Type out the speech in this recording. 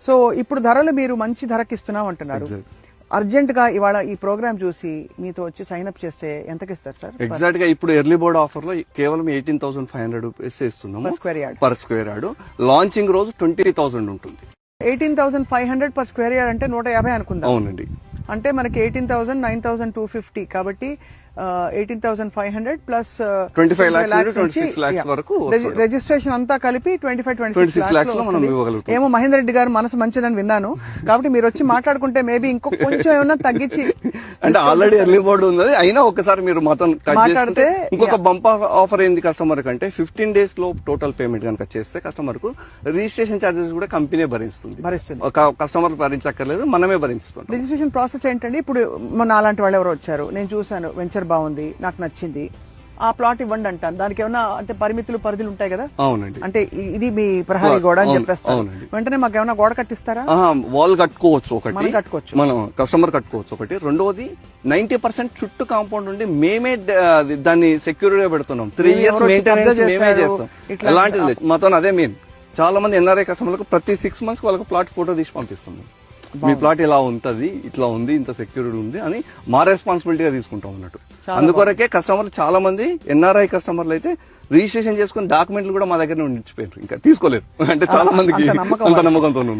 So ఇప్పుడు ధరలు మీరు మంచి ధరకి ఇస్తున్నాం అంటున్నారు. అర్జెంట్ గా ఇవాళ ఈ ప్రోగ్రామ్ చూసి మీతో వచ్చి సైన్ అప్ చేస్తే ఎంతకి ఇస్తారు సార్? ఎగ్జాక్ట్ గా ఇప్పుడు ఎర్లీ బోర్డ్ ఆఫర్ లో కేవలం 18,500 రూపీస్ ఇస్తున్నాము పర్ స్క్వేర్ యార్డ్. లాంచింగ్ రోజు 20,000 ఉంటుంది. 18,500 పర్ స్క్వేర్ యార్డ్ అంటే 150 అనుకుందాం. అవునండి. అంటే మనకి 18,000 9,250 కాబట్టి 18,500 ప్లస్ 25 lakhs నుండి 26 lakhs వరకు రిజిస్ట్రేషన్ అంతా కలిపి 26 lakhs లో మనం ఇవ్వగలుగుతాం. ఏమో మహేందర్ రెడ్డి గారు మనసు మంచిదని విన్నాను, కాబట్టి మీరు వచ్చి మాట్లాడుకుంటే మేబీ ఇంకో కొంచెం ఏమన్నా తగ్గించి అంటే ఆల్రెడీ ఎర్లీ బోర్డు ఉంది, అయినా ఒకసారి మీరు మొత్తం మాట్లాడితే ఇంకొక బంపర్ ఆఫర్ ఏంది కస్టమర్ కంటే 15 days లో టోటల్ పేమెంట్ కనుక చేస్తే కస్టమర్ కు రిజిస్ట్రేషన్ చార్జెస్ కూడా కంపెనీ భరిస్తుంది. ఒక కస్టమర్ భరించక్కర్లేదు, మనమే భరిస్తాం. రిజిస్ట్రేషన్ ప్రాసెస్ ఏంటండి? ఇప్పుడు మన అలాంటి వాళ్ళు ఎవరు వచ్చారు, నేను చూసాను వెంచర్ బాగుంది, నాకు నచ్చింది, ఆ ప్లాట్ ఇవ్వండి అంటాను. దానికి ఏమన్నా అంటే పరిధులు ఉంటాయి కదా? అవునండి. అంటే ఇది మీ ప్రహరీ గోడ అని చెప్పేస్తారు, వెంటనే మాకు ఏమైనా గోడ కట్టిస్తారా? వాల్ కట్టుకోవచ్చు, ఒకటి కట్టుకోవచ్చు, మనం కస్టమర్ కట్టుకోవచ్చు ఒకటి. రెండోది 90% చుట్టూ కాంపౌండ్ ఉండి మేమే దాన్ని సెక్యూర్ గా పెడుతున్నాం. 3 years మెయింటెనెన్స్ మేమే చేస్తాం. ఎలాంటిది లేదు, మాతో అదే మెయిన్. చాలా మంది ఎన్ఆర్ఐ కస్టమర్లకు ప్రతి 6 months వాళ్ళకి ప్లాట్ ఫోటో తీసి పంపిస్తాం. మీ ప్లాట్ ఇలా ఉంటది, ఇట్లా ఉంది, ఇంత సెక్యూరిటీ ఉంది అని మా రెస్పాన్సిబిలిటీగా తీసుకుంటాం అన్నట్టు. అందుకొరకే కస్టమర్లు చాలా మంది ఎన్ఆర్ఐ కస్టమర్లు అయితే రిజిస్ట్రేషన్ చేసుకుని డాక్యుమెంట్లు కూడా మా దగ్గర ఉండిపోయారు, ఇంకా తీసుకోలేదు. అంటే చాలా మందికి అంత నమ్మకంతో ఉంది.